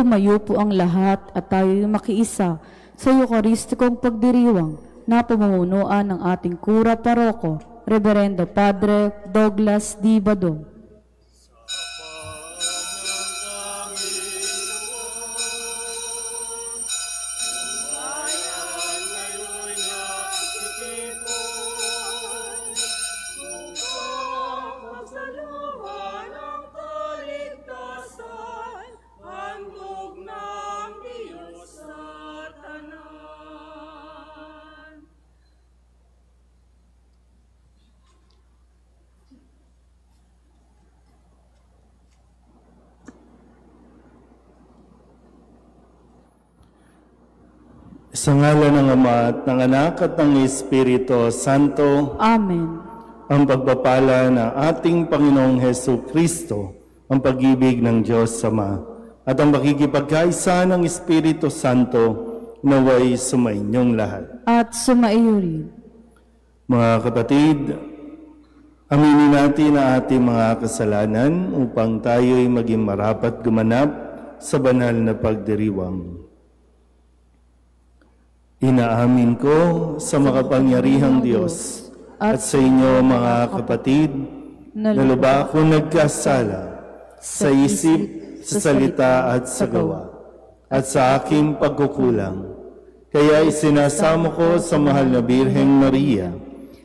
tumayo po ang lahat at tayo'y makiisa sa Eucharistikong pagdiriwang na pamumunuan ng ating Kura Paroko, Reverendo Padre Douglas D. Badong. Sa ngalan ng Ama at ng Anak at ng Espiritu Santo. Amen. Ang pagpapala ng ating Panginoong Hesus Kristo, ang pag-ibig ng Diyos Ama, at ang makikipagkaisa ng Espiritu Santo naway sumainyong lahat. At sumaiyo rin. Mga kapatid, aminin natin ang ating mga kasalanan upang tayo'y maging marapat gumanap sa banal na pagdiriwang. Inaamin ko sa makapangyarihang Diyos at sa inyo mga kapatid na lubha akong nagkasala sa isip, sa salita at sa gawa at sa aking pagkukulang. Kaya isinasamo ko sa mahal na Birheng Maria,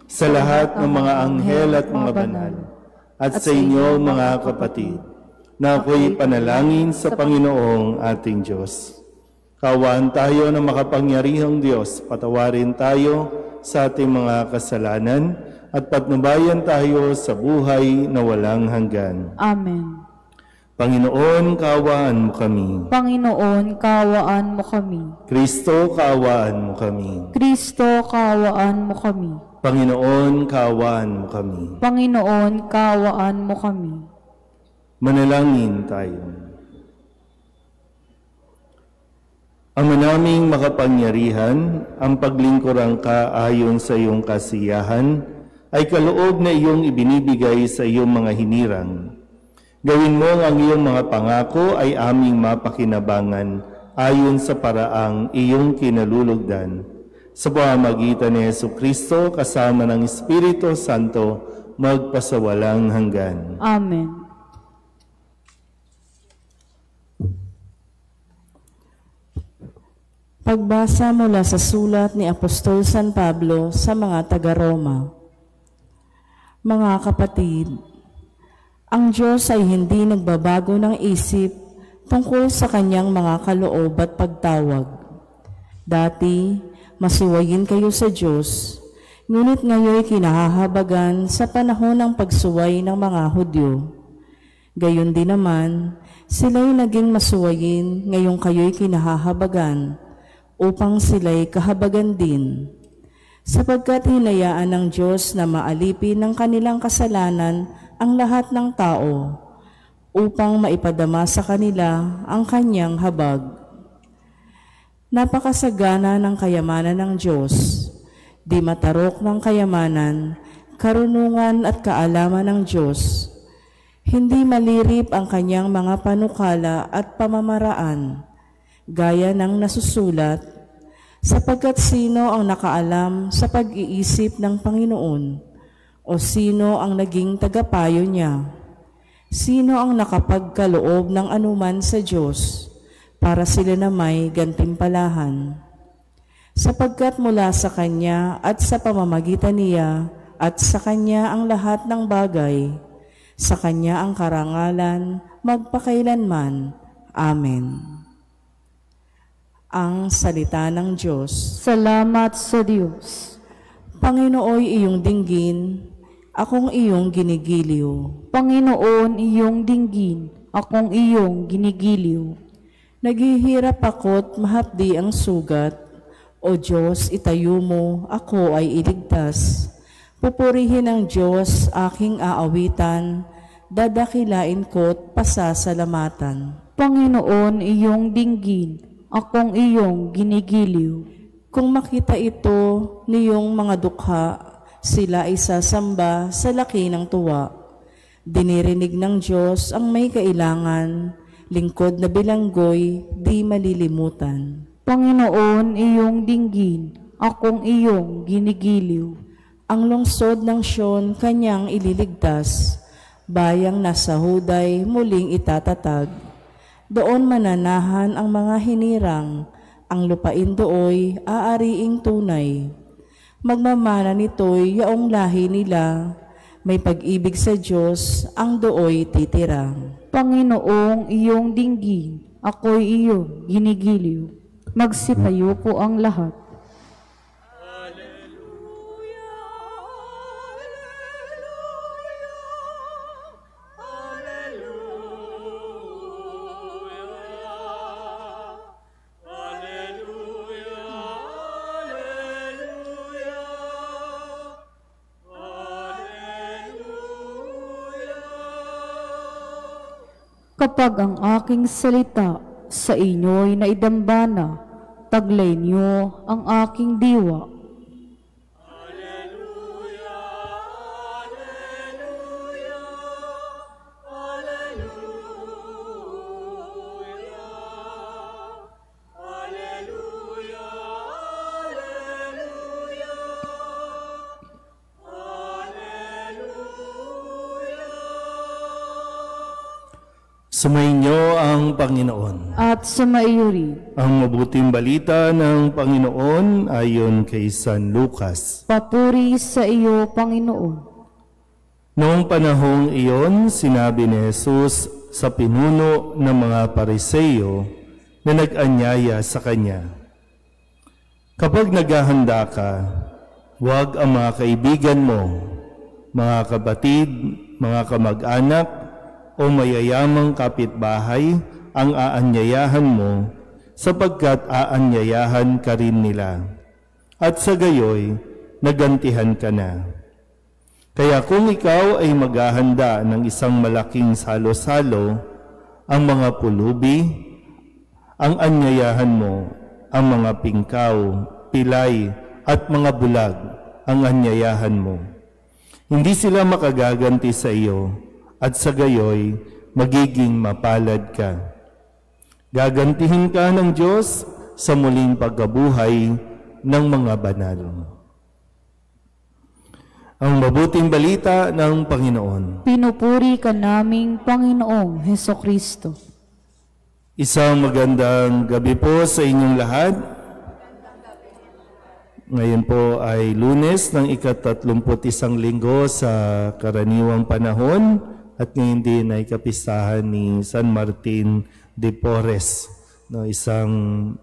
sa lahat ng mga anghel at mga banal, at sa inyo mga kapatid, na ako'y panalangin sa Panginoong ating Diyos. Kawaan tayo ng makapangyarihang Diyos, patawarin tayo sa ating mga kasalanan at patnubayan tayo sa buhay na walang hanggan. Amen. Panginoon, kaawaan mo kami. Panginoon, kaawaan mo kami. Kristo, kaawaan mo kami. Kristo, kaawaan mo kami. Panginoon, kaawaan mo kami. Panginoon, kaawaan mo kami. Manalangin tayo. Ama naming makapangyarihan, ang paglingkurang ka ayon sa iyong kasiyahan ay kaloob na iyong ibinibigay sa iyong mga hinirang. Gawin mo ang iyong mga pangako ay aming mapakinabangan ayon sa paraang iyong kinalulugdan. Sa pamamagitan ni Jesucristo kasama ng Espiritu Santo, magpasawalang hanggan. Amen. Pagbasa mula sa sulat ni Apostol San Pablo sa mga taga-Roma. Mga kapatid, ang Diyos ay hindi nagbabago ng isip tungkol sa kanyang mga kaloob at pagtawag. Dati, masuwayin kayo sa Diyos, ngunit ngayon kinahahabagan sa panahon ng pagsuway ng mga Hudyo. Gayon din naman, sila'y naging masuwayin ngayong kayo'y kinahahabagan, upang sila'y kahabagan din, sapagkat hinayaan ng Diyos na maalipin ng kanilang kasalanan ang lahat ng tao, upang maipadama sa kanila ang kanyang habag. Napakasagana ng kayamanan ng Diyos, di matarok ng kayamanan, karunungan at kaalaman ng Diyos. Hindi malirip ang kanyang mga panukala at pamamaraan, gaya ng nasusulat, sapagkat sino ang nakaalam sa pag-iisip ng Panginoon, o sino ang naging tagapayo niya? Sino ang nakapagkaloob ng anuman sa Diyos, para sila na may gantimpalahan? Sapagkat mula sa Kanya at sa pamamagitan niya at sa Kanya ang lahat ng bagay, sa Kanya ang karangalan magpakailanman. Amen. Ang salita ng Diyos. Salamat sa Diyos. Panginooy iyong dinggin, akong iyong ginigiliw. Panginoon, iyong dinggin, akong iyong ginigiliw. Naghihirap ako't mahapdi ang sugat, o Diyos, itayo mo, ako ay iligtas. Pupurihin ng Diyos aking aawitan, dadakilain ko't pasasalamatan. Panginoon, iyong dinggin, akong iyong ginigiliw. Kung makita ito niyong mga dukha, sila ay sasamba sa laki ng tuwa. Dinirinig ng Diyos ang may kailangan, lingkod na bilanggoy, di malilimutan. Panginoon, iyong dinggin, akong iyong ginigiliw. Ang lungsod ng Siyon kanyang ililigtas, bayang nasa Huday muling itatatag. Doon mananahan ang mga hinirang, ang lupain dooy aariing tunay. Magmamana nito'y yaong lahi nila, may pag-ibig sa Diyos ang dooy titira. Panginoong iyong dinggin, ako'y iyong ginigiliw. Magsitayo po ang lahat. Kapag ang aking salita sa inyo'y naidambana, taglay niyo ang aking diwa. Alleluia, Alleluia, Alleluia, Alleluia, Sumainyo ang Panginoon. At sumaiyo rin. Ang mabuting balita ng Panginoon ayon kay San Lucas. Papuri sa iyo, Panginoon. Noong panahong iyon, sinabi ni Jesus sa pinuno ng mga Pariseo na nag-anyaya sa kanya, "Kapag naghahanda ka, huwag ang mga kaibigan mo, mga kapatid, mga kamag-anak, o mayayamang kapitbahay ang aanyayahan mo, sapagkat aanyayahan ka rin nila, at sa gayoy nagantihan ka na. Kaya kung ikaw ay maghahanda ng isang malaking salo-salo, ang mga pulubi, ang anyayahan mo, ang mga pingkaw, pilay, at mga bulag, ang anyayahan mo. Hindi sila makagaganti sa iyo, at sa gayoy, magiging mapalad ka. Gagantihin ka ng Diyos sa muling pagkabuhay ng mga banal." Ang mabuting balita ng Panginoon. Pinupuri ka naming Panginoong Hesukristo. Isang magandang gabi po sa inyong lahat. Ngayon po ay Lunes ng ika-31 linggo sa karaniwang panahon, at ngayon din ay kapistahan ni San Martin de Porres, isang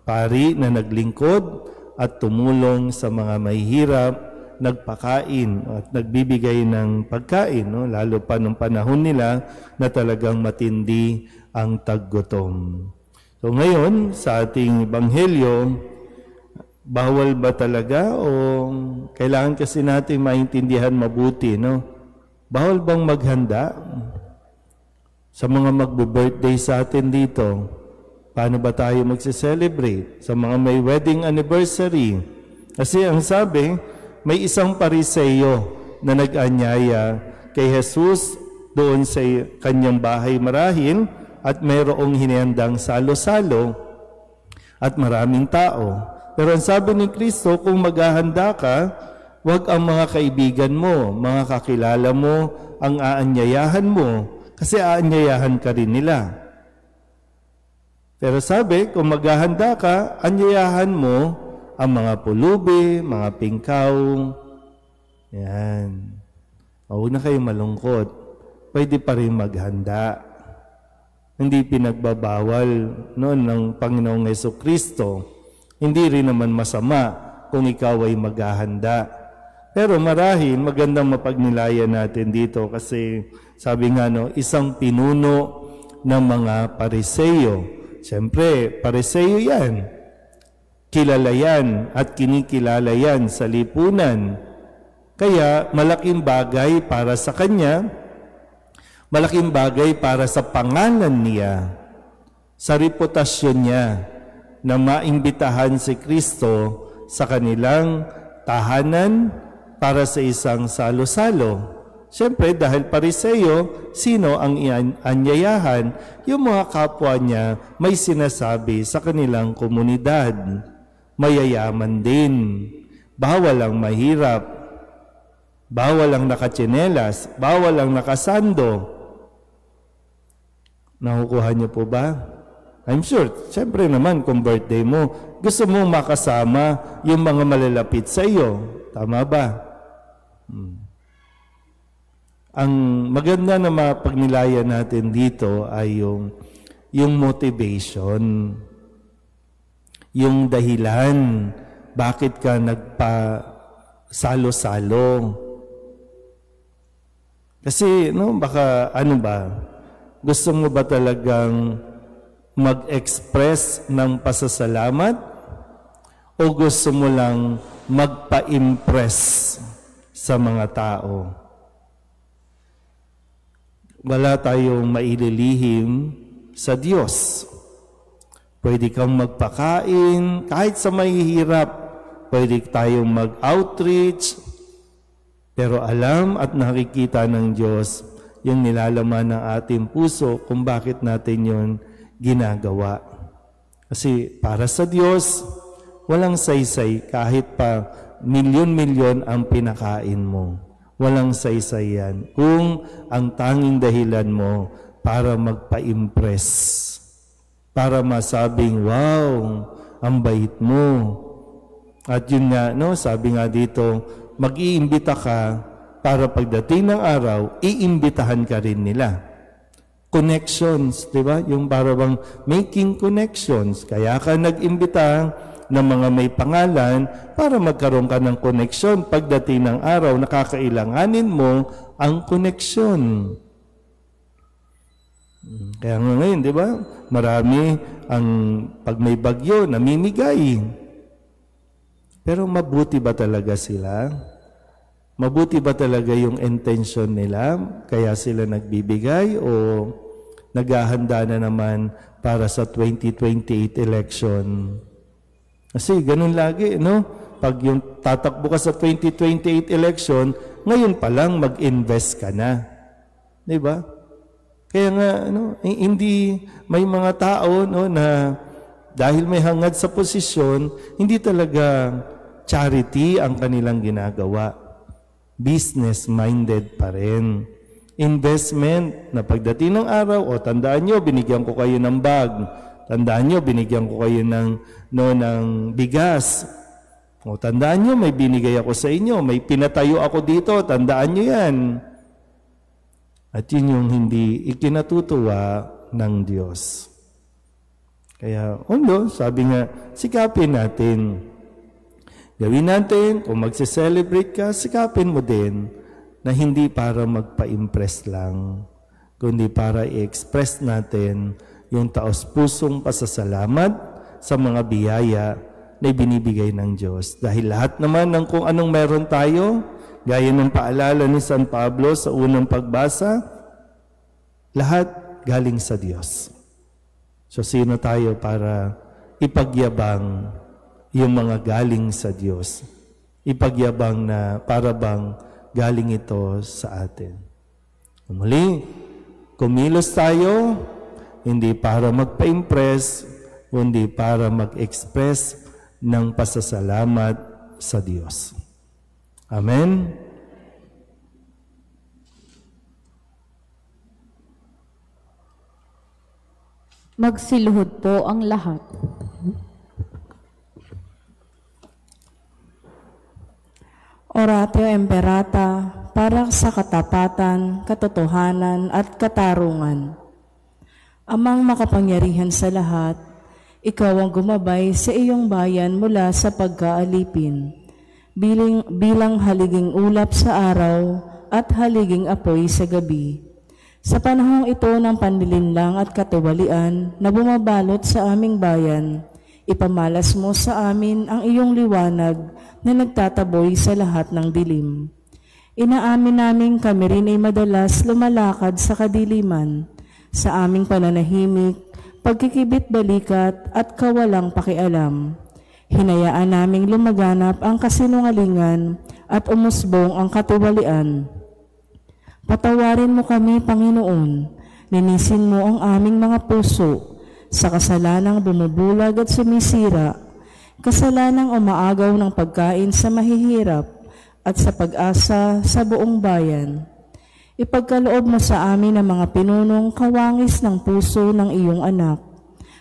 pari na naglingkod at tumulong sa mga mahihirap, nagpakain at nagbibigay ng pagkain, lalo pa nung panahon nila na talagang matindi ang taggutom. So ngayon, sa ating Ebanghelyo, bawal ba talaga o kailangan kasi natin maintindihan mabuti, Bawal bang maghanda? Sa mga magbe-birthday sa atin dito, paano ba tayo magse-celebrate? Sa mga may wedding anniversary. Kasi ang sabi, may isang Pariseo na nag-anyaya kay Jesus doon sa kanyang bahay marahil, at mayroong hinihandang salo-salo at maraming tao. Pero ang sabi ni Kristo, kung maghahanda ka, huwag ang mga kaibigan mo, mga kakilala mo, ang aanyayahan mo, kasi aanyayahan ka rin nila. Pero sabi, kung maghahanda ka, anyayahan mo ang mga pulubi, mga pingkaw. Yan. Huwag na kayong malungkot. Pwede pa rin maghanda. Hindi pinagbabawal noon ng Panginoong Hesukristo. Hindi rin naman masama kung ikaw ay maghahanda. Pero marahil magandang mapagnilayan natin dito kasi sabi nga isang pinuno ng mga Pariseo. Siyempre, Pariseo yan. Kilala yan at kinikilala yan sa lipunan. Kaya malaking bagay para sa kanya, malaking bagay para sa pangalan niya, sa reputasyon niya na maimbitahan si Kristo sa kanilang tahanan para sa isang salo-salo Siyempre, dahil Pariseo, sino ang anyayahan? Yung mga kapwa niya may sinasabi sa kanilang komunidad. Mayayaman din. Bawal ang mahirap. Bawal ang nakatsinelas. Bawal ang nakasando. Nakukuha niyo po ba? I'm sure, siyempre naman kung birthday mo, gusto mong makasama yung mga malalapit sa iyo. Tama ba? Ang maganda na mapagnilayan natin dito ay yung motivation, yung dahilan, bakit ka nagpa-salo-salo. Kasi, baka, gusto mo ba talagang mag-express ng pasasalamat o gusto mo lang magpa-impress sa mga tao? Wala tayong maililihim sa Diyos. Pwede kang magpakain kahit sa mahihirap. Pwede tayong mag-outreach. Pero alam at nakikita ng Diyos yung nilalaman ng ating puso kung bakit natin yun ginagawa. Kasi para sa Diyos, walang saysay kahit pa milyon-milyon ang pinakain mo. Walang saysay yan. Kung ang tanging dahilan mo para magpa-impress, para masabing, wow, ang bait mo. At yun nga, sabi nga dito, mag-iimbita ka para pagdating ng araw, iimbitahan ka rin nila. Connections, di ba? Yung parang making connections. Kaya ka nag-imbita ng mga may pangalan para magkaroon ka ng koneksyon. Pagdating ng araw, nakakailanganin mo ang koneksyon. Kaya nga ngayon, di ba? Marami ang pag may bagyo, namimigay. Pero mabuti ba talaga sila? Mabuti ba talaga yung intention nila? Kaya sila nagbibigay o naghahanda na naman para sa 2028 election? Kasi ganun lagi, Pag yung tatakbo ka sa 2028 election, ngayon pa lang mag-invest ka na. Di ba? Kaya nga, hindi may mga tao, na dahil may hangad sa posisyon, hindi talaga charity ang kanilang ginagawa. Business-minded pa rin. Investment, na pagdating ng araw, tandaan nyo, binigyan ko kayo ng bag. Tandaan nyo, binigyan ko kayo ng bigas. Tandaan nyo, may binigay ako sa inyo. May pinatayo ako dito. Tandaan nyo yan. At yun yung hindi ikinatutuwa ng Diyos. Kaya, sabi nga, sikapin natin. Gawin natin, kung magse-celebrate ka, sikapin mo din na hindi para magpa-impress lang, kundi para i-express natin yung taos-pusong pasasalamat sa mga biyaya na ibinibigay ng Diyos. Dahil lahat naman ng kung anong meron tayo, gaya ng paalala ni San Pablo sa unang pagbasa, lahat galing sa Diyos. So sino tayo para ipagyabang yung mga galing sa Diyos? Ipagyabang na para bang galing ito sa atin. Muli, kumilos tayo, hindi para magpa-impress, kundi para mag-express ng pasasalamat sa Diyos. Amen? Magsiluhod po ang lahat. Oratio Imperata para sa katapatan, katotohanan at katarungan. Amang makapangyarihan sa lahat, ikaw ang gumabay sa iyong bayan mula sa pagkaalipin, bilang haliging ulap sa araw at haliging apoy sa gabi. Sa panahong ito ng panlilinlang at katiwalian na bumabalot sa aming bayan, ipamalas mo sa amin ang iyong liwanag na nagtataboy sa lahat ng dilim. Inaamin namin kami rin ay madalas lumalakad sa kadiliman, sa aming pananahimik, pagkikibit-balikat at kawalang pakialam. Hinayaan naming lumaganap ang kasinungalingan at umusbong ang katiwalian. Patawarin mo kami, Panginoon. Linisin mo ang aming mga puso sa kasalanang bumubulag at sumisira, kasalanang umaagaw ng pagkain sa mahihirap at sa pag-asa sa buong bayan. Ipagkaloob mo sa amin ang mga pinunong kawangis ng puso ng iyong anak,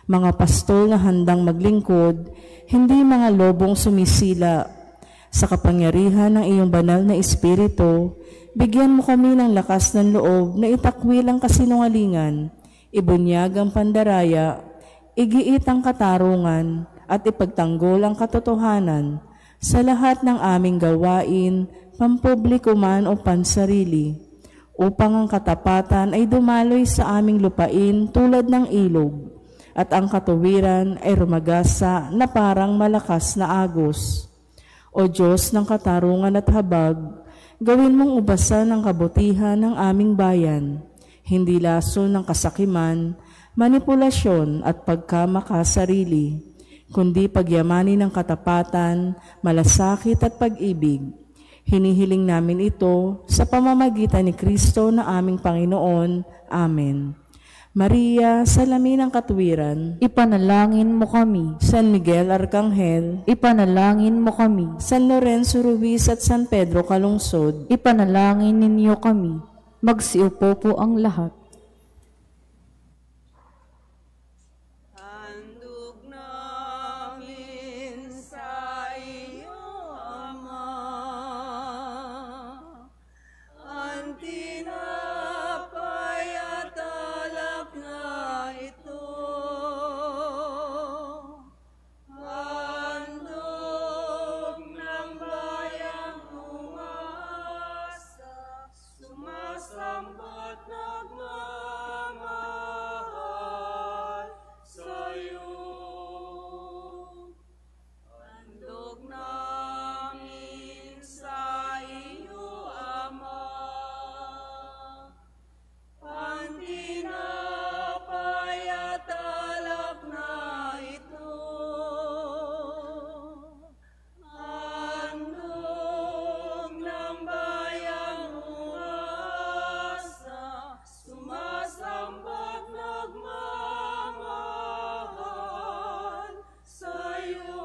mga pastol na handang maglingkod, hindi mga lobong sumisila. Sa kapangyarihan ng iyong banal na Espiritu, bigyan mo kami ng lakas ng loob na itakwil ang kasinungalingan, ibunyag ang pandaraya, igiit ang katarungan, at ipagtanggol ang katotohanan sa lahat ng aming gawain, pampubliko man o pansarili, upang ang katapatan ay dumaloy sa aming lupain tulad ng ilog, at ang katuwiran ay rumagasa na parang malakas na agos. O Diyos ng katarungan at habag, gawin mong ubasan ang kabutihan ng aming bayan, hindi laso ng kasakiman, manipulasyon at pagkamakasarili, kundi pagyamanin ng katapatan, malasakit at pag-ibig. Hinihiling namin ito sa pamamagitan ni Kristo na aming Panginoon. Amen. Maria, salamin ng katuwiran, Ipanalangin mo kami. San Miguel Arcangel, Ipanalangin mo kami. San Lorenzo Ruiz at San Pedro Calungsod, Ipanalangin ninyo kami. Magsiupo po ang lahat. Handog namin sa iyo, Ama, ang tinapay at alak na ito. Handog ng bayang umaasa, sumasambat nagmamahal sa'yo. Handog namin sa iyo, Ama, ang tinapay at alak na ito. Handog ng bayang umaasa, sumasambat nagmamahal sa'yo.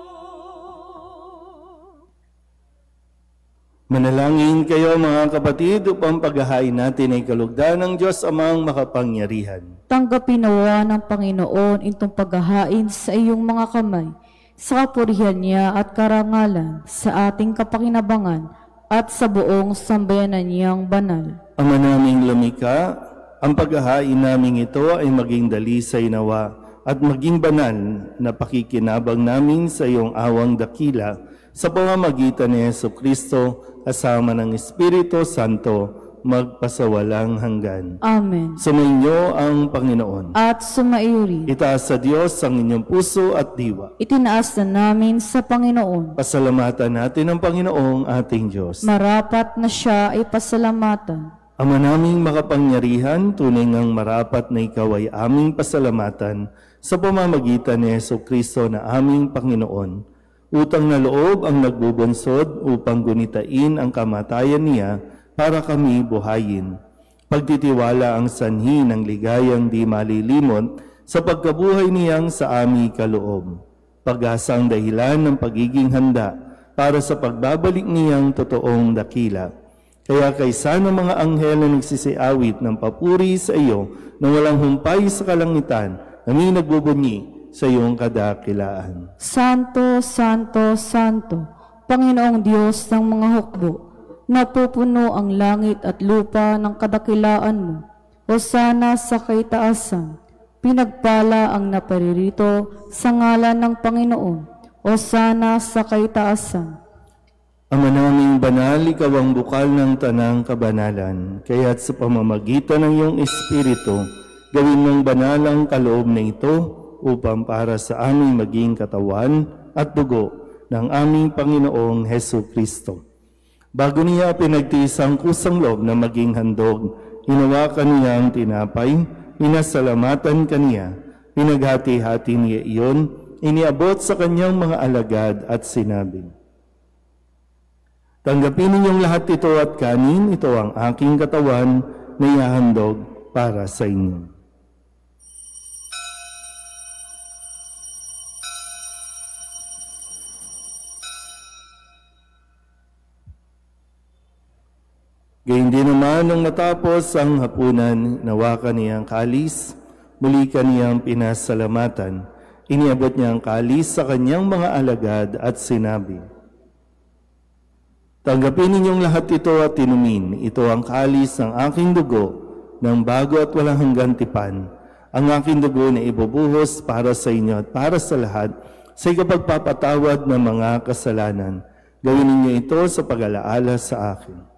Manalangin kayo mga kapatid upang paghahain natin ay kalugdan ng Diyos Amang makapangyarihan. Tanggapin nawa ng Panginoon itong paghahain sa iyong mga kamay, sa kapurihan niya at karangalan, sa ating kapakinabangan at sa buong sambayanan niyang banal. Ama naming lumikha, ang paghahain naming ito ay maging dalisay nawa at maging banal na pakikinabang namin sa iyong awang dakila sa pamamagitan ni Jesucristo kasama ng Espiritu Santo magpasawalang hanggan. Amen. Sumainyo ang Panginoon. At sumaiuri. Itaas sa Diyos ang inyong puso at diwa. Itinaas na namin sa Panginoon. Pasalamatan natin ang Panginoong ating Diyos. Marapat na siya ay pasalamatan. Ama naming makapangyarihan, tunay ngang marapat na ikaw ay aming pasalamatan sa pamamagitan ni Jesucristo na aming Panginoon. Utang na loob ang nagbubunsod upang gunitain ang kamatayan niya para kami buhayin. Pagtitiwala ang sanhi ng ligayang di malilimot sa pagkabuhay niyang sa aming kaloob. Pag-asang dahilan ng pagiging handa para sa pagbabalik niyang totoong dakila. Kaya kaysa ng mga anghel na nagsisiawit ng papuri sa iyo na walang humpay sa kalangitan, kami nagbubunyi sa iyong kadakilaan. Santo, Santo, Santo, Panginoong Diyos ng mga hukbo, napupuno ang langit at lupa ng kadakilaan mo. Hosana sa kaitaasan, pinagpala ang naparirito sa ngalan ng Panginoon. Hosana sa kaitaasan. Ama naming banal, ikaw ang bukal ng tanang kabanalan, kaya't sa pamamagitan ng iyong Espiritu, gawin mong banal ang kaloob na ito, upang para sa aming maging katawan at dugo ng aming Panginoong Jesucristo. Bago niya pinagtiis ang kusang loob na maging handog, hinawakan niya ang tinapay, pinasalamatan kaniya, pinaghati-hati niya iyon, iniabot sa kanyang mga alagad at sinabi, Tanggapin ninyong lahat ito at kanin, ito ang aking katawan na ihahandog para sa inyo. Gayun din naman nung matapos ang hapunan, nawakan niya ang kalis, muli kaniyang pinasalamatan. Iniabot niya ang kalis sa kanyang mga alagad at sinabi, tanggapin ninyong lahat ito at inumin. Ito ang kalis ng aking dugo, ng bago at walang hanggang tipan. Ang aking dugo na ibubuhos para sa inyo at para sa lahat sa ikapagpapatawad ng mga kasalanan. Gawin ninyo ito sa pag-alaala sa akin.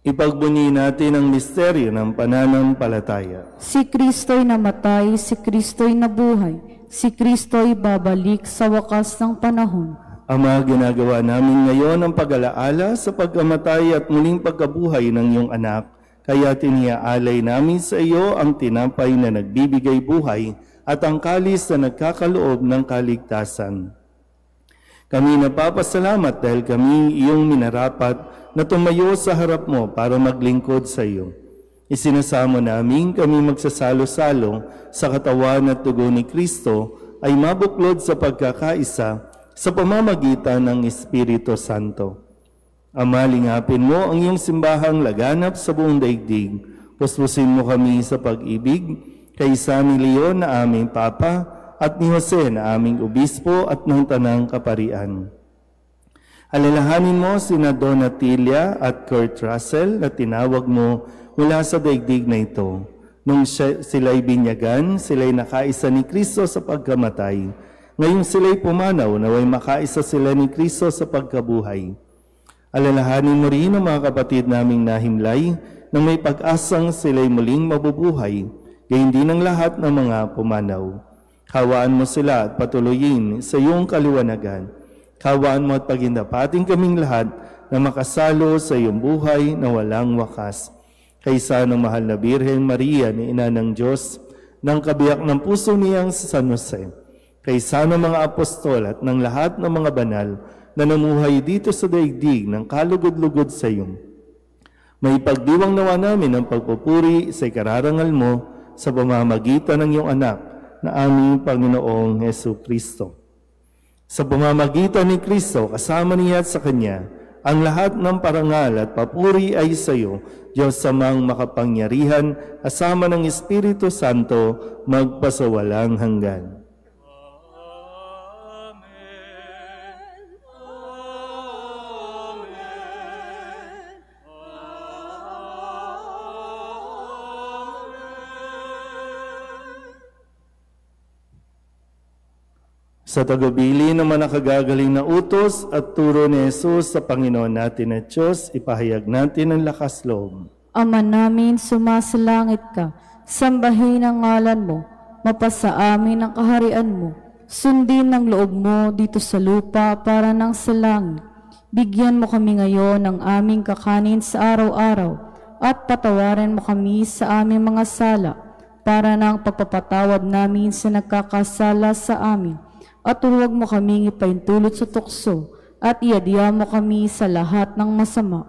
Ipagbunyi natin ang misteryo ng pananampalataya. Si Kristo'y namatay, si Kristo'y nabuhay, si Kristo'y babalik sa wakas ng panahon. Ama, ginagawa namin ngayon ang pag-alaala sa pagkamatay at muling pagkabuhay ng iyong anak, kaya tiniaalay namin sa iyo ang tinapay na nagbibigay buhay at ang kalis na nagkakaloob ng kaligtasan. Kami napapasalamat dahil kami iyong minarapat na tumayo sa harap mo para maglingkod sa iyo. Isinasamo namin kami magsasalo-salo sa katawan at dugo ni Kristo ay mabuklod sa pagkakaisa sa pamamagitan ng Espiritu Santo. Ama, lingapin mo ang iyong simbahang laganap sa buong daigdig. Puspusin mo kami sa pag-ibig kay San Leon na aming Papa at ni Jose na aming Obispo at ng Tanang Kaparian. Alalahanin mo sina Donatilia at Kurt Russell na tinawag mo mula sa daigdig na ito. Nung sila'y binyagan, sila'y nakaisa ni Kristo sa pagkamatay. Ngayong sila'y pumanaw, naway makaisa sila ni Kristo sa pagkabuhay. Alalahanin mo rin ang mga kapatid naming nahimlay na may pag-asang sila'y muling mabubuhay, gayon din ang lahat ng mga pumanaw. Kawaan mo sila at patuloyin sa iyong kaliwanagan. Kawaan mo at pagindapating kaming lahat na makasalo sa iyong buhay na walang wakas. Kaysa ng mahal na Birheng Maria ni Ina ng Diyos, ng kabiyak ng puso niyang si San Jose, kaysa ng mga apostol at ng lahat ng mga banal na namuhay dito sa daigdig ng kalugod-lugod sa iyo. May pagdiwang nawa namin ang pagpupuri sa ikararangal mo sa pamamagitan ng iyong anak na aming Panginoong Jesucristo. Sa pamamagitan ni Kristo, kasama niya at sa Kanya, ang lahat ng parangal at papuri ay sa iyo, Diyos samang makapangyarihan, kasama ng Espiritu Santo, magpasawalang hanggan. Sa tagubilin naman ang nakagagaling na utos at turo ni Jesus sa Panginoon natin at Diyos, ipahayag natin ang lakas loob. Ama namin, sumasalangit ka, sambahin ang ngalan mo, mapasa amin ang kaharian mo, sundin ang loob mo dito sa lupa para nang sa langit. Bigyan mo kami ngayon ng aming kakanin sa araw-araw, at patawarin mo kami sa aming mga sala, para nang pagpapatawad namin sa nagkakasala sa amin. At huwag mo kaming ipaintulot sa tukso, at iadya mo kami sa lahat ng masama.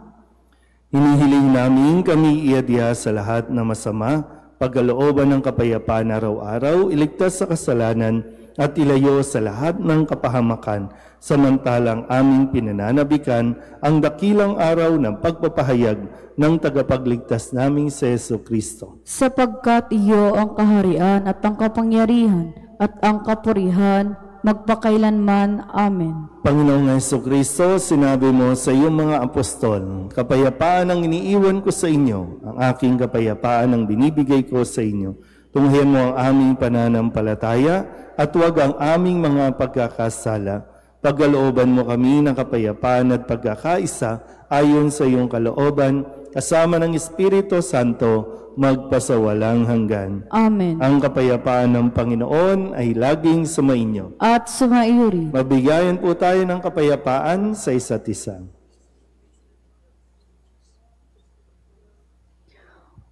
Hinihiling namin kami iadya sa lahat ng masama, pagkalooban ng kapayapaan araw-araw, iligtas sa kasalanan, at ilayo sa lahat ng kapahamakan, samantalang aming pinananabikan ang dakilang araw ng pagpapahayag ng tagapagligtas naming si Jesucristo. Sapagkat iyo ang kaharian at ang kapangyarihan at ang kapurihan magpakailanman. Amen. Panginoong Jesucristo, sinabi mo sa iyong mga apostol, kapayapaan ang iniiwan ko sa inyo, ang aking kapayapaan ang binibigay ko sa inyo. Tunghayan mo ang aming pananampalataya at huwag ang aming mga pagkakasala. Pagkalooban mo kami ng kapayapaan at pagkakaisa ayon sa iyong kalooban, kasama ng Espiritu Santo, magpasawalang hanggan. Amen. Ang kapayapaan ng Panginoon ay laging sumainyo. At sumaiuri. Mabigayan po tayo ng kapayapaan sa isa't isa.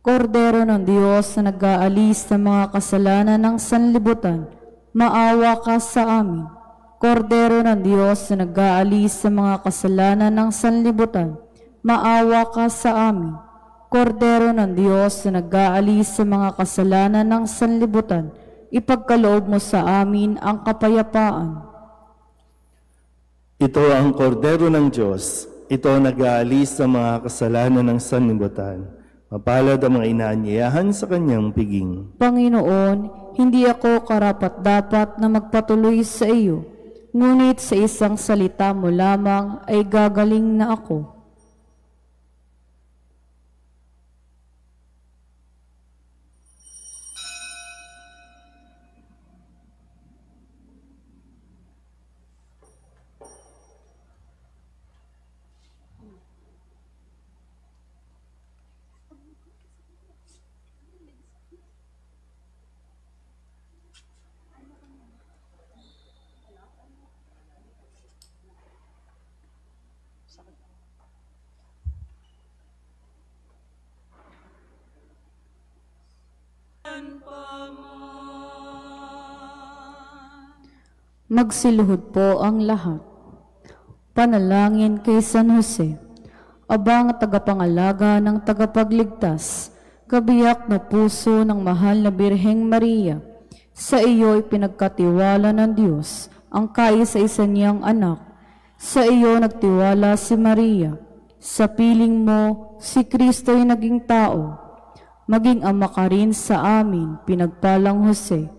Kordero ng Diyos na nag-aalis sa mga kasalanan ng sanlibutan, maawa ka sa amin. Kordero ng Diyos na nag-aalis sa mga kasalanan ng sanlibutan, maawa ka sa amin. Kordero ng Diyos na nag-aalis sa mga kasalanan ng sanlibutan, ipagkaloob mo sa amin ang kapayapaan. Ito ang kordero ng Diyos. Ito nag-aalis sa mga kasalanan ng sanlibutan. Mapalad ang mga inaanyayahan sa kanyang piging. Panginoon, hindi ako karapat-dapat na magpatuloy sa iyo, ngunit sa isang salita mo lamang ay gagaling na ako. Magsiluhod po ang lahat. Panalangin kay San Jose, abang tagapangalaga ng tagapagligtas, kabiyak na puso ng mahal na Birheng Maria. Sa iyo'y pinagkatiwala ng Diyos ang kaisa-isa niyang anak. Sa iyo nagtiwala si Maria. Sa piling mo, si Kristo'y naging tao. Maging ama ka rin sa amin, pinagpalang Jose,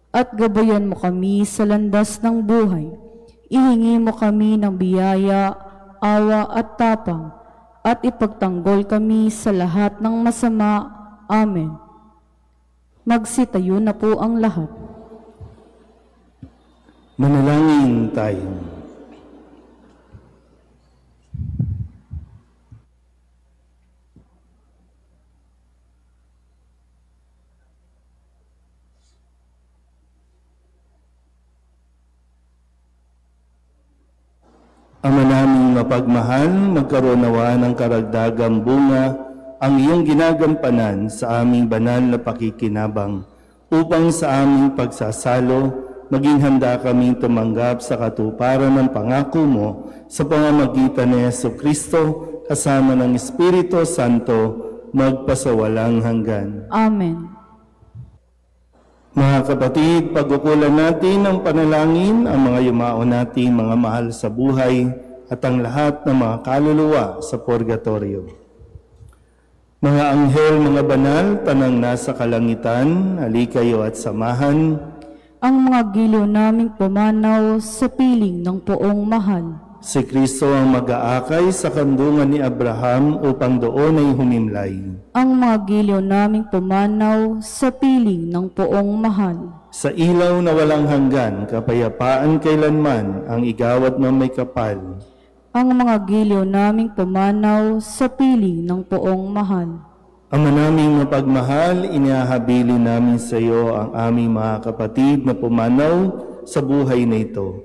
at gabayan mo kami sa landas ng buhay. Ihingi mo kami ng biyaya, awa at tapang, at ipagtanggol kami sa lahat ng masama. Amen. Magsitayo na po ang lahat. Manalangin tayo. Ama naming mapagmahal, magkaroon nawa ng karagdagang bunga ang iyong ginagampanan sa aming banal na pakikinabang, upang sa aming pagsasalo, maging handa kaming tumanggap sa katuparan ng pangako mo sa pamamagitan ni Jesucristo kasama ng Espiritu Santo, magpasawalang hanggan. Amen. Mga kapatid, pagkukulan natin ng panalangin ang mga yumao nating mga mahal sa buhay at ang lahat ng mga kaluluwa sa purgatorio. Mga anghel, mga banal, tanang nasa kalangitan, halikayo at samahan ang mga giliw naming pumanaw sa piling ng poong mahal. Si Kristo ang mag-aakay sa kandungan ni Abraham upang doon ay humimlay. Ang mga giliw naming pumanaw sa piling ng poong mahal. Sa ilaw na walang hanggan, kapayapaan kailanman ang igawad ng may kapal. Ang mga giliw naming pumanaw sa piling ng poong mahal. Ama naming mapagmahal, inihahabilin namin sa iyo ang aming mga kapatid na pumanaw sa buhay na ito.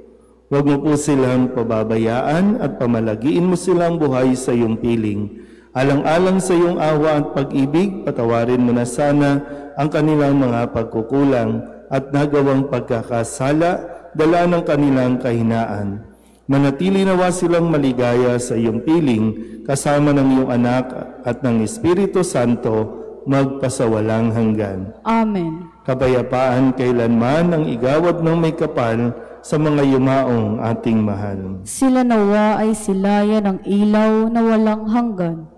Huwag mo po silang pababayaan at pamalagiin mo silang buhay sa iyong piling. Alang-alang sa iyong awa at pag-ibig, patawarin mo na sana ang kanilang mga pagkukulang at nagawang pagkakasala, dala ng kanilang kahinaan. Manatili nawa silang maligaya sa iyong piling, kasama ng iyong anak at ng Espiritu Santo, magpasawalang hanggan. Amen. Kapayapaan kailanman ang igawad ng may kapal sa mga yumaong ating mahal. Sila nawa ay silaya ng ilaw na walang hanggan.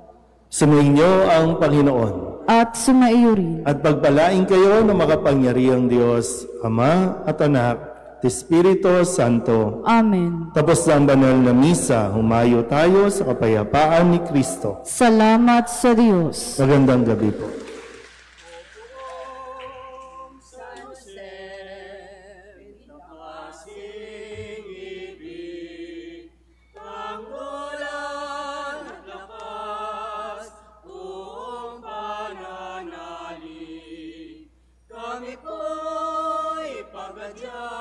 Sumainyo ang Panginoon. At sumaiyo rin. At pagpalain kayo ng makapangyarihang Diyos, Ama at Anak, at Espiritu Santo. Amen. Tapos na ang banal na misa, humayo tayo sa kapayapaan ni Kristo. Salamat sa Diyos. Magandang gabi po. Kami po'y pagdadya